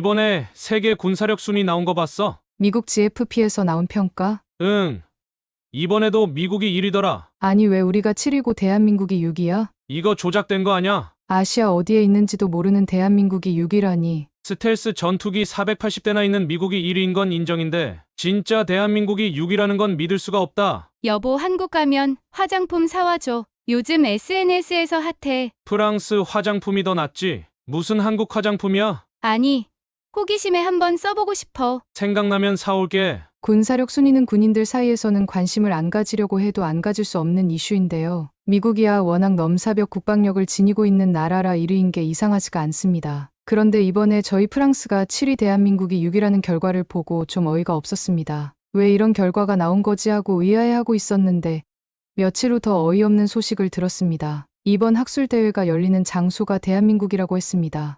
이번에 세계 군사력 순위 나온 거 봤어? 미국 GFP에서 나온 평가? 응. 이번에도 미국이 1위더라. 아니 왜 우리가 7위고 대한민국이 6위야? 이거 조작된 거 아냐? 아시아 어디에 있는지도 모르는 대한민국이 6위라니. 스텔스 전투기 480대나 있는 미국이 1위인 건 인정인데 진짜 대한민국이 6위라는 건 믿을 수가 없다. 여보, 한국 가면 화장품 사와줘. 요즘 SNS에서 핫해. 프랑스 화장품이 더 낫지. 무슨 한국 화장품이야? 아니, 호기심에 한번 써보고 싶어. 생각나면 사올게. 군사력 순위는 군인들 사이에서는 관심을 안 가지려고 해도 안 가질 수 없는 이슈인데요. 미국이야 워낙 넘사벽 국방력을 지니고 있는 나라라 1위인 게 이상하지가 않습니다. 그런데 이번에 저희 프랑스가 7위 대한민국이 6위라는 결과를 보고 좀 어이가 없었습니다. 왜 이런 결과가 나온 거지 하고 의아해하고 있었는데 며칠 후 더 어이없는 소식을 들었습니다. 이번 학술대회가 열리는 장소가 대한민국이라고 했습니다.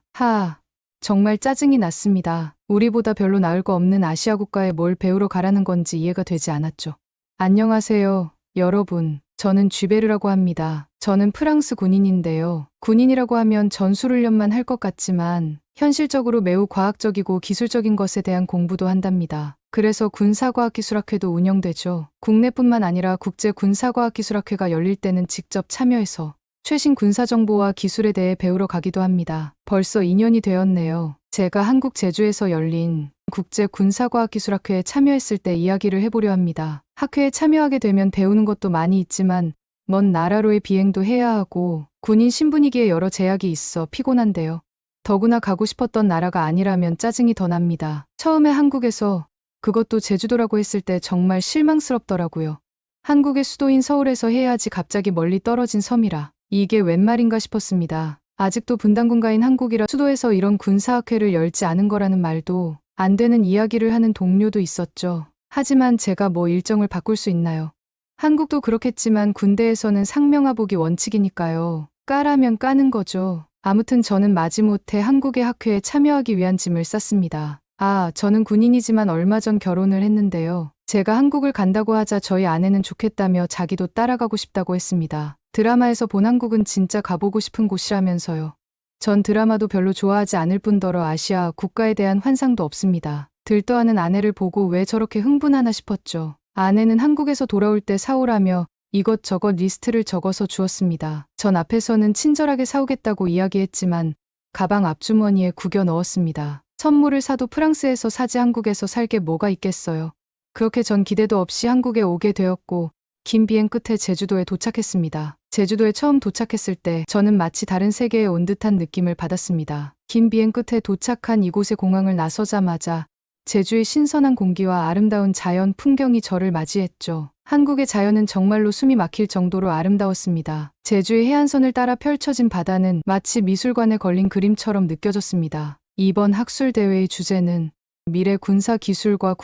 정말 짜증이 났습니다. 우리보다 별로 나을 거 없는 아시아 국가에 뭘 배우러 가라는 건지 이해가 되지 않았죠. 안녕하세요, 여러분. 저는 쥐베르라고 합니다. 저는 프랑스 군인인데요. 군인이라고 하면 전술훈련만 할 것 같지만 현실적으로 매우 과학적이고 기술적인 것에 대한 공부도 한답니다. 그래서 군사과학기술학회도 운영되죠. 국내뿐만 아니라 국제군사과학기술학회가 열릴 때는 직접 참여해서 최신 군사정보와 기술에 대해 배우러 가기도 합니다. 벌써 2년이 되었네요. 제가 한국 제주에서 열린 국제군사과학기술학회에 참여했을 때 이야기를 해보려 합니다. 학회에 참여하게 되면 배우는 것도 많이 있지만 먼 나라로의 비행도 해야 하고 군인 신분이기에 여러 제약이 있어 피곤한데요. 더구나 가고 싶었던 나라가 아니라면 짜증이 더 납니다. 처음에 한국에서 그것도 제주도라고 했을 때 정말 실망스럽더라고요. 한국의 수도인 서울에서 해야지 갑자기 멀리 떨어진 섬이라 이게 웬 말인가 싶었습니다. 아직도 분단군가인 한국이라 수도에서 이런 군사학회를 열지 않은 거라는 말도 안 되는 이야기를 하는 동료도 있었죠. 하지만 제가 뭐 일정을 바꿀 수 있나요? 한국도 그렇겠지만 군대에서는 상명하복이 원칙이니까요. 까라면 까는 거죠. 아무튼 저는 마지못해 한국의 학회에 참여하기 위한 짐을 쌌습니다. 저는 군인이지만 얼마 전 결혼을 했는데요. 제가 한국을 간다고 하자 저희 아내는 좋겠다며 자기도 따라가고 싶다고 했습니다. 드라마에서 본 한국은 진짜 가보고 싶은 곳이라면서요. 전 드라마도 별로 좋아하지 않을 뿐더러 아시아 국가에 대한 환상도 없습니다. 들떠하는 아내를 보고 왜 저렇게 흥분하나 싶었죠. 아내는 한국에서 돌아올 때 사오라며 이것저것 리스트를 적어서 주었습니다. 전 앞에서는 친절하게 사오겠다고 이야기했지만 가방 앞주머니에 구겨 넣었습니다. 선물을 사도 프랑스에서 사지 한국에서 살 게 뭐가 있겠어요. 그렇게 전 기대도 없이 한국에 오게 되었고 긴 비행 끝에 제주도에 도착했습니다. 제주도에 처음 도착했을 때 저는 마치 다른 세계에 온 듯한 느낌을 받았습니다. 긴 비행 끝에 도착한 이곳의 공항을 나서자마자 제주의 신선한 공기와 아름다운 자연 풍경이 저를 맞이했죠. 한국의 자연은 정말로 숨이 막힐 정도로 아름다웠습니다. 제주의 해안선을 따라 펼쳐진 바다는 마치 미술관에 걸린 그림처럼 느껴졌습니다. 이번 학술대회의 주제는 미래 군사 기술과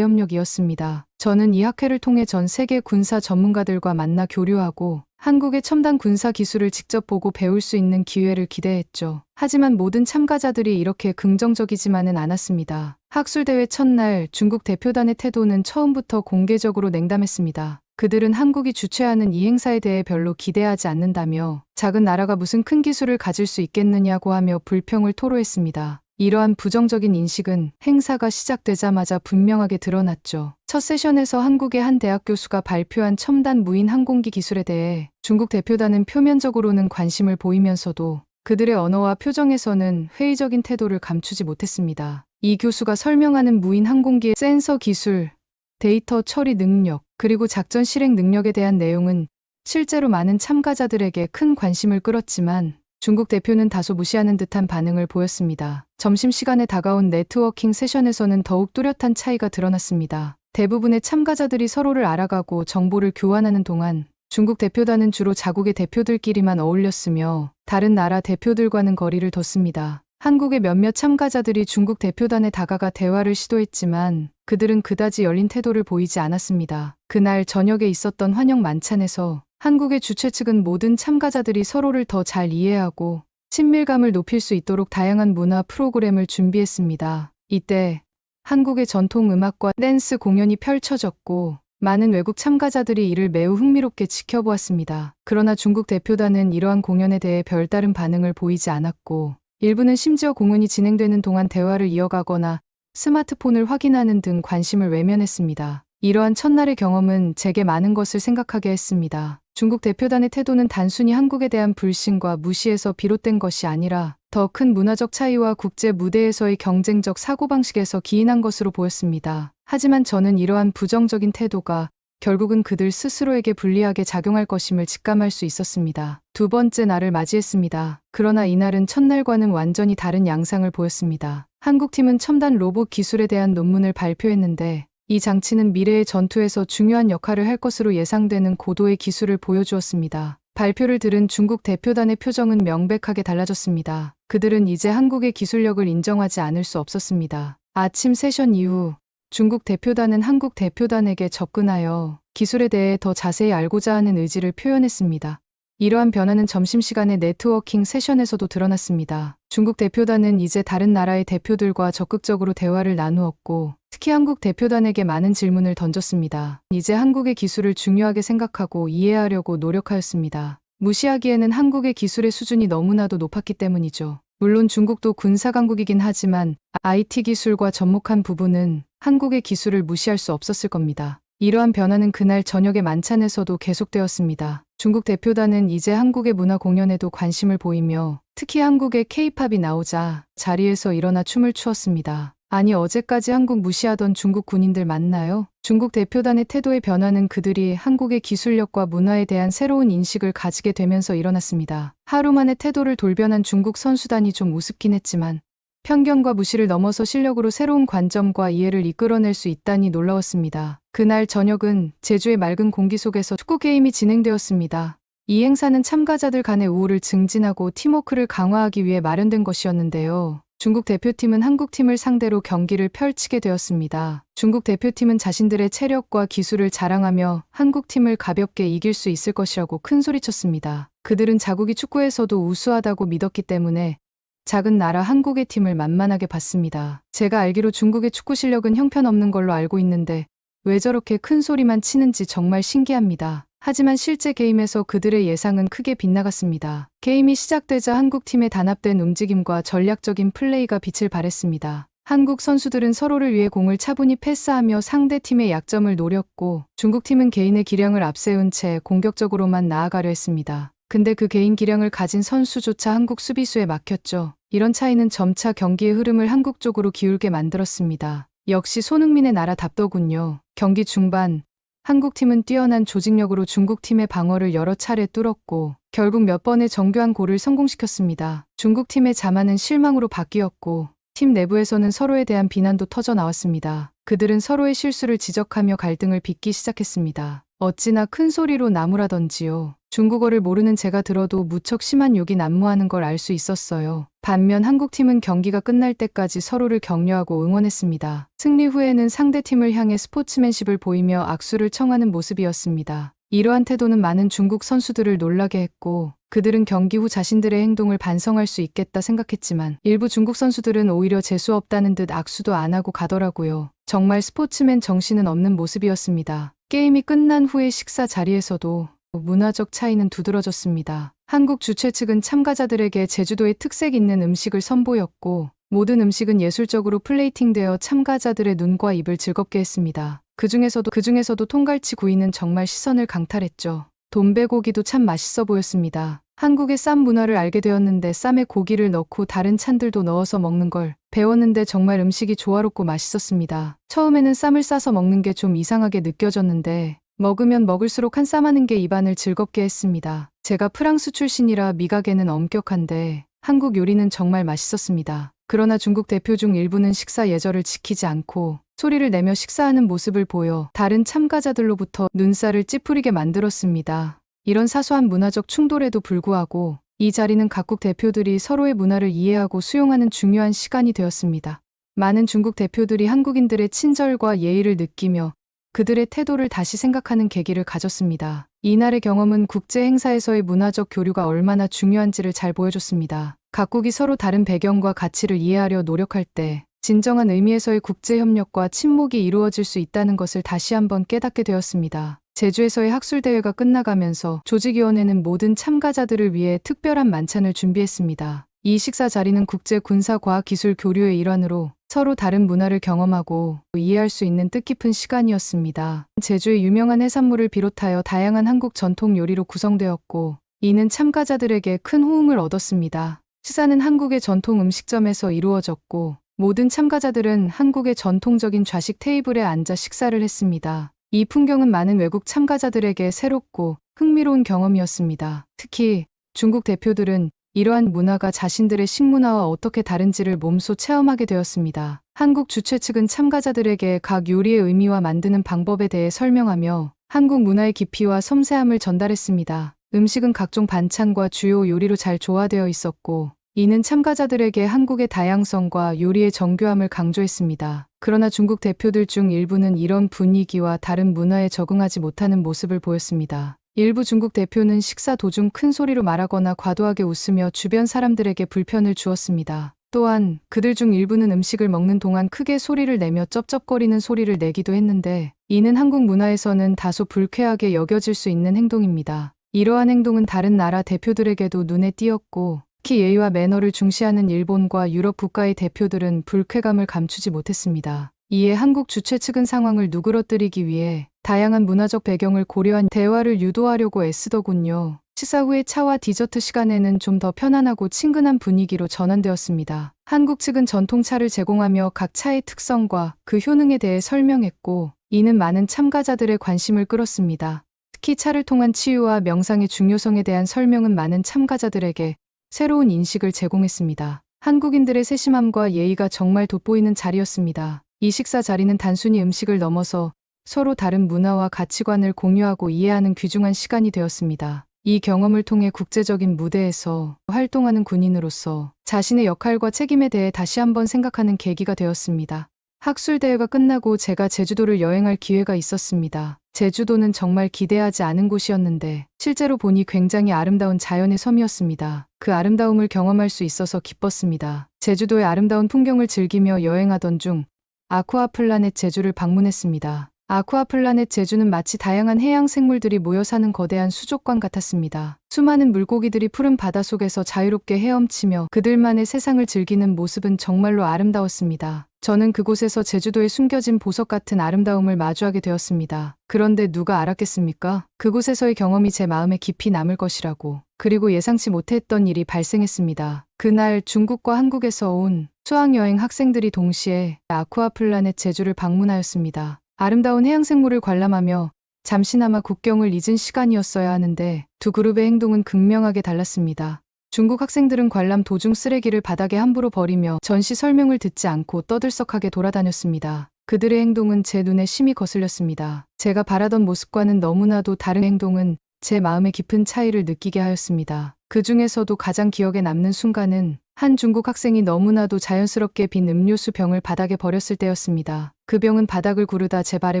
국제협력이었습니다. 저는 이 학회를 통해 전 세계 군사 전문가들과 만나 교류하고 한국의 첨단 군사 기술을 직접 보고 배울 수 있는 기회를 기대했죠. 하지만 모든 참가자들이 이렇게 긍정적이지만은 않았습니다. 학술대회 첫날 중국 대표단의 태도는 처음부터 공개적으로 냉담했습니다. 그들은 한국이 주최하는 이 행사에 대해 별로 기대하지 않는다며 작은 나라가 무슨 큰 기술을 가질 수 있겠느냐고 하며 불평을 토로했습니다. 이러한 부정적인 인식은 행사가 시작되자마자 분명하게 드러났죠. 첫 세션에서 한국의 한 대학 교수가 발표한 첨단 무인 항공기 기술에 대해 중국 대표단은 표면적으로는 관심을 보이면서도 그들의 언어와 표정에서는 회의적인 태도를 감추지 못했습니다. 이 교수가 설명하는 무인 항공기의 센서 기술, 데이터 처리 능력, 그리고 작전 실행 능력에 대한 내용은 실제로 많은 참가자들에게 큰 관심을 끌었지만 중국 대표는 다소 무시하는 듯한 반응을 보였습니다. 점심시간에 다가온 네트워킹 세션에서는 더욱 뚜렷한 차이가 드러났습니다. 대부분의 참가자들이 서로를 알아가고 정보를 교환하는 동안 중국 대표단은 주로 자국의 대표들끼리만 어울렸으며 다른 나라 대표들과는 거리를 뒀습니다. 한국의 몇몇 참가자들이 중국 대표단에 다가가 대화를 시도했지만 그들은 그다지 열린 태도를 보이지 않았습니다. 그날 저녁에 있었던 환영 만찬에서 한국의 주최 측은 모든 참가자들이 서로를 더 잘 이해하고 친밀감을 높일 수 있도록 다양한 문화 프로그램을 준비했습니다. 이때 한국의 전통 음악과 댄스 공연이 펼쳐졌고 많은 외국 참가자들이 이를 매우 흥미롭게 지켜보았습니다. 그러나 중국 대표단은 이러한 공연에 대해 별다른 반응을 보이지 않았고 일부는 심지어 공연이 진행되는 동안 대화를 이어가거나 스마트폰을 확인하는 등 관심을 외면했습니다. 이러한 첫날의 경험은 제게 많은 것을 생각하게 했습니다. 중국 대표단의 태도는 단순히 한국에 대한 불신과 무시에서 비롯된 것이 아니라 더 큰 문화적 차이와 국제 무대에서의 경쟁적 사고방식에서 기인한 것으로 보였습니다. 하지만 저는 이러한 부정적인 태도가 결국은 그들 스스로에게 불리하게 작용할 것임을 직감할 수 있었습니다. 두 번째 날을 맞이했습니다. 그러나 이날은 첫날과는 완전히 다른 양상을 보였습니다. 한국팀은 첨단 로봇 기술에 대한 논문을 발표했는데 이 장치는 미래의 전투에서 중요한 역할을 할 것으로 예상되는 고도의 기술을 보여주었습니다. 발표를 들은 중국 대표단의 표정은 명백하게 달라졌습니다. 그들은 이제 한국의 기술력을 인정하지 않을 수 없었습니다. 아침 세션 이후 중국 대표단은 한국 대표단에게 접근하여 기술에 대해 더 자세히 알고자 하는 의지를 표현했습니다. 이러한 변화는 점심시간의 네트워킹 세션에서도 드러났습니다. 중국 대표단은 이제 다른 나라의 대표들과 적극적으로 대화를 나누었고 특히 한국 대표단에게 많은 질문을 던졌습니다. 이제 한국의 기술을 중요하게 생각하고 이해하려고 노력하였습니다. 무시하기에는 한국의 기술의 수준이 너무나도 높았기 때문이죠. 물론 중국도 군사강국이긴 하지만 IT 기술과 접목한 부분은 한국의 기술을 무시할 수 없었을 겁니다. 이러한 변화는 그날 저녁의 만찬에서도 계속되었습니다. 중국 대표단은 이제 한국의 문화 공연에도 관심을 보이며 특히 한국의 K-팝이 나오자 자리에서 일어나 춤을 추었습니다. 아니 어제까지 한국 무시하던 중국 군인들 맞나요? 중국 대표단의 태도의 변화는 그들이 한국의 기술력과 문화에 대한 새로운 인식을 가지게 되면서 일어났습니다. 하루 만에 태도를 돌변한 중국 선수단이 좀 우습긴 했지만 편견과 무시를 넘어서 실력으로 새로운 관점과 이해를 이끌어낼 수 있다니 놀라웠습니다. 그날 저녁은 제주의 맑은 공기 속에서 축구 게임이 진행되었습니다. 이 행사는 참가자들 간의 우호를 증진하고 팀워크를 강화하기 위해 마련된 것이었는데요. 중국 대표팀은 한국팀을 상대로 경기를 펼치게 되었습니다. 중국 대표팀은 자신들의 체력과 기술을 자랑하며 한국팀을 가볍게 이길 수 있을 것이라고 큰소리쳤습니다. 그들은 자국이 축구에서도 우수하다고 믿었기 때문에 작은 나라 한국의 팀을 만만하게 봤습니다. 제가 알기로 중국의 축구 실력은 형편없는 걸로 알고 있는데 왜 저렇게 큰 소리만 치는지 정말 신기합니다. 하지만 실제 게임에서 그들의 예상은 크게 빗나갔습니다. 게임이 시작되자 한국팀의 단합된 움직임과 전략적인 플레이가 빛을 발했습니다. 한국 선수들은 서로를 위해 공을 차분히 패스하며 상대팀의 약점을 노렸고 중국팀은 개인의 기량을 앞세운 채 공격적으로만 나아가려 했습니다. 근데 그 개인 기량을 가진 선수조차 한국 수비수에 막혔죠. 이런 차이는 점차 경기의 흐름을 한국 쪽으로 기울게 만들었습니다. 역시 손흥민의 나라답더군요. 경기 중반 한국팀은 뛰어난 조직력으로 중국팀의 방어를 여러 차례 뚫었고 결국 몇 번의 정교한 골을 성공시켰습니다. 중국팀의 자만은 실망으로 바뀌었고 팀 내부에서는 서로에 대한 비난도 터져 나왔습니다. 그들은 서로의 실수를 지적하며 갈등을 빚기 시작했습니다. 어찌나 큰 소리로 나무라던지요. 중국어를 모르는 제가 들어도 무척 심한 욕이 난무하는 걸 알 수 있었어요. 반면 한국팀은 경기가 끝날 때까지 서로를 격려하고 응원했습니다. 승리 후에는 상대팀을 향해 스포츠맨십을 보이며 악수를 청하는 모습이었습니다. 이러한 태도는 많은 중국 선수들을 놀라게 했고 그들은 경기 후 자신들의 행동을 반성할 수 있겠다 생각했지만 일부 중국 선수들은 오히려 재수 없다는 듯 악수도 안 하고 가더라고요. 정말 스포츠맨 정신은 없는 모습이었습니다. 게임이 끝난 후의 식사 자리에서도 문화적 차이는 두드러졌습니다. 한국 주최 측은 참가자들에게 제주도의 특색 있는 음식을 선보였고 모든 음식은 예술적으로 플레이팅되어 참가자들의 눈과 입을 즐겁게 했습니다. 그중에서도 통갈치 구이는 정말 시선을 강탈했죠. 돈베고기도 참 맛있어 보였습니다. 한국의 쌈 문화를 알게 되었는데 쌈에 고기를 넣고 다른 찬들도 넣어서 먹는 걸 배웠는데 정말 음식이 조화롭고 맛있었습니다. 처음에는 쌈을 싸서 먹는 게 좀 이상하게 느껴졌는데 먹으면 먹을수록 한 쌈 하는 게 입안을 즐겁게 했습니다. 제가 프랑스 출신이라 미각에는 엄격한데 한국 요리는 정말 맛있었습니다. 그러나 중국 대표 중 일부는 식사 예절을 지키지 않고 소리를 내며 식사하는 모습을 보여 다른 참가자들로부터 눈살을 찌푸리게 만들었습니다. 이런 사소한 문화적 충돌에도 불구하고 이 자리는 각국 대표들이 서로의 문화를 이해하고 수용하는 중요한 시간이 되었습니다. 많은 중국 대표들이 한국인들의 친절과 예의를 느끼며 그들의 태도를 다시 생각하는 계기를 가졌습니다. 이날의 경험은 국제 행사에서의 문화적 교류가 얼마나 중요한지를 잘 보여줬습니다. 각국이 서로 다른 배경과 가치를 이해하려 노력할 때 진정한 의미에서의 국제 협력과 친목이 이루어질 수 있다는 것을 다시 한번 깨닫게 되었습니다. 제주에서의 학술대회가 끝나가면서 조직위원회는 모든 참가자들을 위해 특별한 만찬을 준비했습니다. 이 식사 자리는 국제 군사 과학 기술 교류의 일환으로 서로 다른 문화를 경험하고 이해할 수 있는 뜻깊은 시간이었습니다. 제주의 유명한 해산물을 비롯하여 다양한 한국 전통 요리로 구성되었고 이는 참가자들에게 큰 호응을 얻었습니다. 식사는 한국의 전통 음식점에서 이루어졌고 모든 참가자들은 한국의 전통적인 좌식 테이블에 앉아 식사를 했습니다. 이 풍경은 많은 외국 참가자들에게 새롭고 흥미로운 경험이었습니다. 특히 중국 대표들은 이러한 문화가 자신들의 식문화와 어떻게 다른지를 몸소 체험하게 되었습니다. 한국 주최 측은 참가자들에게 각 요리의 의미와 만드는 방법에 대해 설명하며 한국 문화의 깊이와 섬세함을 전달했습니다. 음식은 각종 반찬과 주요 요리로 잘 조화되어 있었고 이는 참가자들에게 한국의 다양성과 요리의 정교함을 강조했습니다. 그러나 중국 대표들 중 일부는 이런 분위기와 다른 문화에 적응하지 못하는 모습을 보였습니다. 일부 중국 대표는 식사 도중 큰 소리로 말하거나 과도하게 웃으며 주변 사람들에게 불편을 주었습니다. 또한 그들 중 일부는 음식을 먹는 동안 크게 소리를 내며 쩝쩝거리는 소리를 내기도 했는데 이는 한국 문화에서는 다소 불쾌하게 여겨질 수 있는 행동입니다. 이러한 행동은 다른 나라 대표들에게도 눈에 띄었고 특히 예의와 매너를 중시하는 일본과 유럽 국가의 대표들은 불쾌감을 감추지 못했습니다. 이에 한국 주최 측은 상황을 누그러뜨리기 위해 다양한 문화적 배경을 고려한 대화를 유도하려고 애쓰더군요. 식사 후에 차와 디저트 시간에는 좀 더 편안하고 친근한 분위기로 전환되었습니다. 한국 측은 전통차를 제공하며 각 차의 특성과 그 효능에 대해 설명했고 이는 많은 참가자들의 관심을 끌었습니다. 특히 차를 통한 치유와 명상의 중요성에 대한 설명은 많은 참가자들에게 새로운 인식을 제공했습니다. 한국인들의 세심함과 예의가 정말 돋보이는 자리였습니다. 이 식사 자리는 단순히 음식을 넘어서 서로 다른 문화와 가치관을 공유하고 이해하는 귀중한 시간이 되었습니다. 이 경험을 통해 국제적인 무대에서 활동하는 군인으로서 자신의 역할과 책임에 대해 다시 한번 생각하는 계기가 되었습니다. 학술대회가 끝나고 제가 제주도를 여행할 기회가 있었습니다. 제주도는 정말 기대하지 않은 곳이었는데 실제로 보니 굉장히 아름다운 자연의 섬이었습니다. 그 아름다움을 경험할 수 있어서 기뻤습니다. 제주도의 아름다운 풍경을 즐기며 여행하던 중 아쿠아플라넷 제주를 방문했습니다. 아쿠아플라넷 제주는 마치 다양한 해양 생물들이 모여 사는 거대한 수족관 같았습니다. 수많은 물고기들이 푸른 바닷속에서 자유롭게 헤엄치며 그들만의 세상을 즐기는 모습은 정말로 아름다웠습니다. 저는 그곳에서 제주도의 숨겨진 보석 같은 아름다움을 마주하게 되었습니다. 그런데 누가 알았겠습니까? 그곳에서의 경험이 제 마음에 깊이 남을 것이라고. 그리고 예상치 못했던 일이 발생했습니다. 그날 중국과 한국에서 온 수학여행 학생들이 동시에 아쿠아플라넷 제주를 방문하였습니다. 아름다운 해양생물을 관람하며 잠시나마 국경을 잊은 시간이었어야 하는데 두 그룹의 행동은 극명하게 달랐습니다. 중국 학생들은 관람 도중 쓰레기를 바닥에 함부로 버리며 전시 설명을 듣지 않고 떠들썩하게 돌아다녔습니다. 그들의 행동은 제 눈에 심히 거슬렸습니다. 제가 바라던 모습과는 너무나도 다른 행동은 제 마음의 깊은 차이를 느끼게 하였습니다. 그 중에서도 가장 기억에 남는 순간은 한 중국 학생이 너무나도 자연스럽게 빈 음료수 병을 바닥에 버렸을 때였습니다. 그 병은 바닥을 구르다 제 발에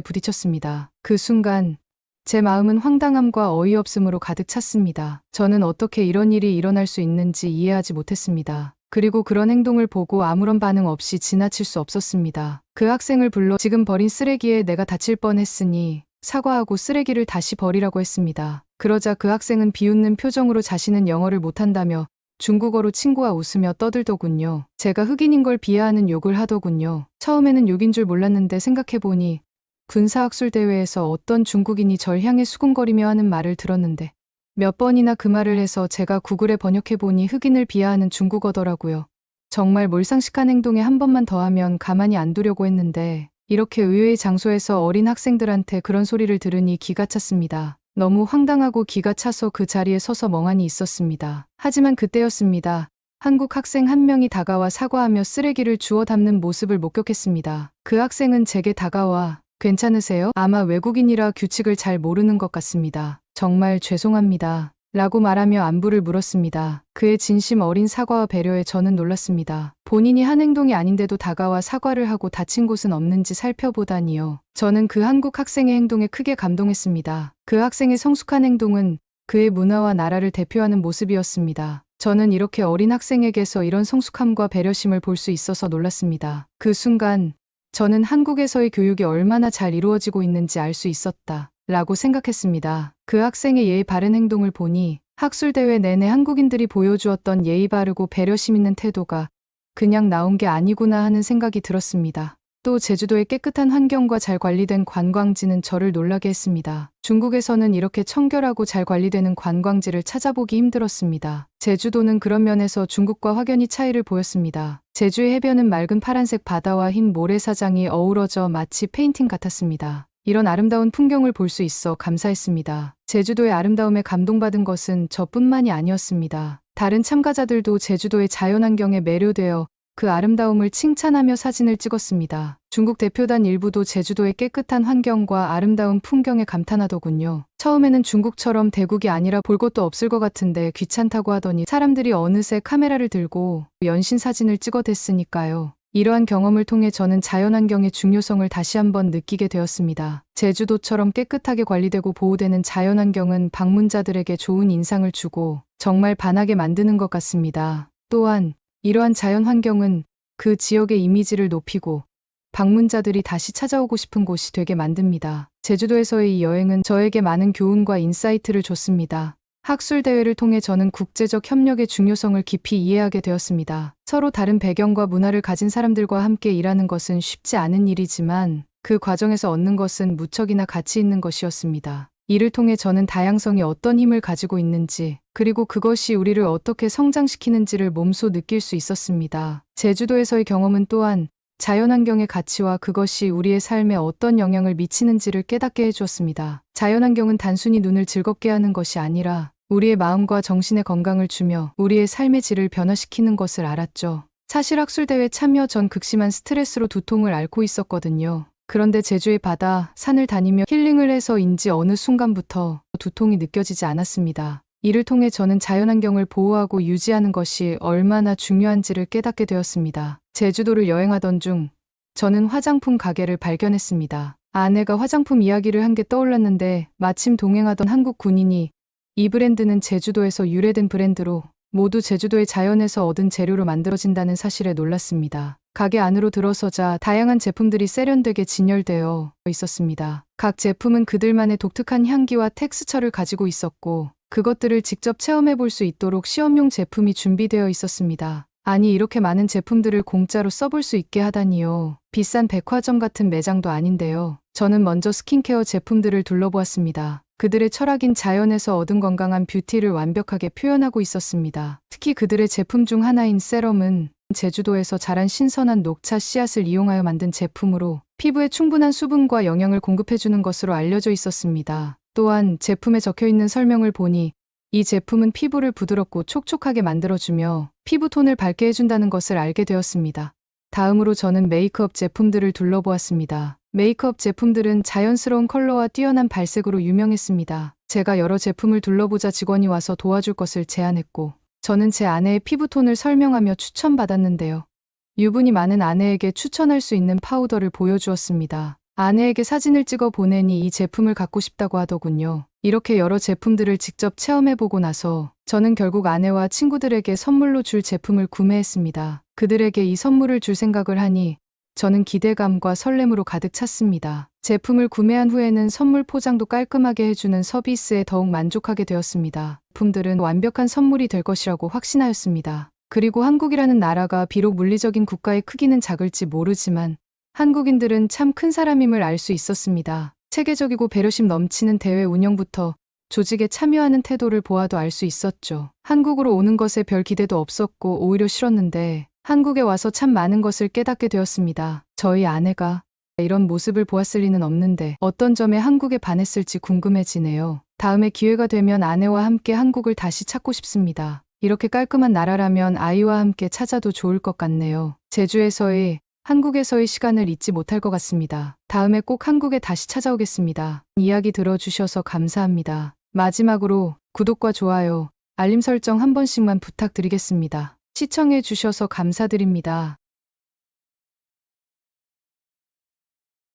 부딪혔습니다. 그 순간 제 마음은 황당함과 어이없음으로 가득 찼습니다. 저는 어떻게 이런 일이 일어날 수 있는지 이해하지 못했습니다. 그리고 그런 행동을 보고 아무런 반응 없이 지나칠 수 없었습니다. 그 학생을 불러 지금 버린 쓰레기에 내가 다칠 뻔했으니 사과하고 쓰레기를 다시 버리라고 했습니다. 그러자 그 학생은 비웃는 표정으로 자신은 영어를 못한다며 중국어로 친구와 웃으며 떠들더군요. 제가 흑인인 걸 비하하는 욕을 하더군요. 처음에는 욕인 줄 몰랐는데 생각해보니 군사학술대회에서 어떤 중국인이 절 향해 수군거리며 하는 말을 들었는데 몇 번이나 그 말을 해서 제가 구글에 번역해보니 흑인을 비하하는 중국어더라고요. 정말 몰상식한 행동에 한 번만 더 하면 가만히 안 두려고 했는데 이렇게 의외의 장소에서 어린 학생들한테 그런 소리를 들으니 기가 찼습니다. 너무 황당하고 기가 차서 그 자리에 서서 멍하니 있었습니다. 하지만 그때였습니다. 한국 학생 한 명이 다가와 사과하며 쓰레기를 주워 담는 모습을 목격했습니다. 그 학생은 제게 다가와 괜찮으세요? 아마 외국인이라 규칙을 잘 모르는 것 같습니다. 정말 죄송합니다. 라고 말하며 안부를 물었습니다. 그의 진심 어린 사과와 배려에 저는 놀랐습니다. 본인이 한 행동이 아닌데도 다가와 사과를 하고 다친 곳은 없는지 살펴보다니요. 저는 그 한국 학생의 행동에 크게 감동했습니다. 그 학생의 성숙한 행동은 그의 문화와 나라를 대표하는 모습이었습니다. 저는 이렇게 어린 학생에게서 이런 성숙함과 배려심을 볼 수 있어서 놀랐습니다. 그 순간 저는 한국에서의 교육이 얼마나 잘 이루어지고 있는지 알 수 있었다. 라고 생각했습니다. 그 학생의 예의 바른 행동을 보니 학술대회 내내 한국인들이 보여주었던 예의 바르고 배려심 있는 태도가 그냥 나온 게 아니구나 하는 생각이 들었습니다. 또 제주도의 깨끗한 환경과 잘 관리된 관광지는 저를 놀라게 했습니다. 중국에서는 이렇게 청결하고 잘 관리되는 관광지를 찾아보기 힘들었습니다. 제주도는 그런 면에서 중국과 확연히 차이를 보였습니다. 제주의 해변은 맑은 파란색 바다와 흰 모래사장이 어우러져 마치 페인팅 같았습니다. 이런 아름다운 풍경을 볼 수 있어 감사했습니다. 제주도의 아름다움에 감동받은 것은 저뿐만이 아니었습니다. 다른 참가자들도 제주도의 자연환경에 매료되어 그 아름다움을 칭찬하며 사진을 찍었습니다. 중국 대표단 일부도 제주도의 깨끗한 환경과 아름다운 풍경에 감탄하더군요. 처음에는 중국처럼 대국이 아니라 볼 것도 없을 것 같은데 귀찮다고 하더니 사람들이 어느새 카메라를 들고 연신 사진을 찍어댔으니까요. 이러한 경험을 통해 저는 자연환경의 중요성을 다시 한번 느끼게 되었습니다. 제주도처럼 깨끗하게 관리되고 보호되는 자연환경은 방문자들에게 좋은 인상을 주고 정말 반하게 만드는 것 같습니다. 또한 이러한 자연환경은 그 지역의 이미지를 높이고 방문자들이 다시 찾아오고 싶은 곳이 되게 만듭니다. 제주도에서의 이 여행은 저에게 많은 교훈과 인사이트를 줬습니다. 학술대회를 통해 저는 국제적 협력의 중요성을 깊이 이해하게 되었습니다. 서로 다른 배경과 문화를 가진 사람들과 함께 일하는 것은 쉽지 않은 일이지만 그 과정에서 얻는 것은 무척이나 가치 있는 것이었습니다. 이를 통해 저는 다양성이 어떤 힘을 가지고 있는지, 그리고 그것이 우리를 어떻게 성장시키는지를 몸소 느낄 수 있었습니다. 제주도에서의 경험은 또한 자연환경의 가치와 그것이 우리의 삶에 어떤 영향을 미치는지를 깨닫게 해주었습니다. 자연환경은 단순히 눈을 즐겁게 하는 것이 아니라 우리의 마음과 정신의 건강을 주며 우리의 삶의 질을 변화시키는 것을 알았죠. 사실 학술대회 참여 전 극심한 스트레스로 두통을 앓고 있었거든요. 그런데 제주의 바다, 산을 다니며 힐링을 해서인지 어느 순간부터 두통이 느껴지지 않았습니다. 이를 통해 저는 자연환경을 보호하고 유지하는 것이 얼마나 중요한지를 깨닫게 되었습니다. 제주도를 여행하던 중 저는 화장품 가게를 발견했습니다. 아내가 화장품 이야기를 한 게 떠올랐는데 마침 동행하던 한국 군인이 이 브랜드는 제주도에서 유래된 브랜드로 모두 제주도의 자연에서 얻은 재료로 만들어진다는 사실에 놀랐습니다. 가게 안으로 들어서자 다양한 제품들이 세련되게 진열되어 있었습니다. 각 제품은 그들만의 독특한 향기와 텍스처를 가지고 있었고 그것들을 직접 체험해 볼 수 있도록 시험용 제품이 준비되어 있었습니다. 아니 이렇게 많은 제품들을 공짜로 써볼 수 있게 하다니요. 비싼 백화점 같은 매장도 아닌데요. 저는 먼저 스킨케어 제품들을 둘러보았습니다. 그들의 철학인 자연에서 얻은 건강한 뷰티를 완벽하게 표현하고 있었습니다. 특히 그들의 제품 중 하나인 세럼은 제주도에서 자란 신선한 녹차 씨앗을 이용하여 만든 제품으로 피부에 충분한 수분과 영양을 공급해주는 것으로 알려져 있었습니다. 또한 제품에 적혀있는 설명을 보니 이 제품은 피부를 부드럽고 촉촉하게 만들어주며 피부톤을 밝게 해준다는 것을 알게 되었습니다. 다음으로 저는 메이크업 제품들을 둘러보았습니다. 메이크업 제품들은 자연스러운 컬러와 뛰어난 발색으로 유명했습니다. 제가 여러 제품을 둘러보자 직원이 와서 도와줄 것을 제안했고 저는 제 아내의 피부톤을 설명하며 추천받았는데요. 유분이 많은 아내에게 추천할 수 있는 파우더를 보여주었습니다. 아내에게 사진을 찍어 보내니 이 제품을 갖고 싶다고 하더군요. 이렇게 여러 제품들을 직접 체험해보고 나서 저는 결국 아내와 친구들에게 선물로 줄 제품을 구매했습니다. 그들에게 이 선물을 줄 생각을 하니 저는 기대감과 설렘으로 가득 찼습니다. 제품을 구매한 후에는 선물 포장도 깔끔하게 해주는 서비스에 더욱 만족하게 되었습니다. 제품들은 완벽한 선물이 될 것이라고 확신하였습니다. 그리고 한국이라는 나라가 비록 물리적인 국가의 크기는 작을지 모르지만 한국인들은 참 큰 사람임을 알 수 있었습니다. 체계적이고 배려심 넘치는 대회 운영부터 조직에 참여하는 태도를 보아도 알 수 있었죠. 한국으로 오는 것에 별 기대도 없었고 오히려 싫었는데 한국에 와서 참 많은 것을 깨닫게 되었습니다. 저희 아내가 이런 모습을 보았을 리는 없는데 어떤 점에 한국에 반했을지 궁금해지네요. 다음에 기회가 되면 아내와 함께 한국을 다시 찾고 싶습니다. 이렇게 깔끔한 나라라면 아이와 함께 찾아도 좋을 것 같네요. 제주에서의 한국에서의 시간을 잊지 못할 것 같습니다. 다음에 꼭 한국에 다시 찾아오겠습니다. 이야기 들어주셔서 감사합니다. 마지막으로 구독과 좋아요, 알림 설정 한 번씩만 부탁드리겠습니다. 시청해 주셔서 감사드립니다.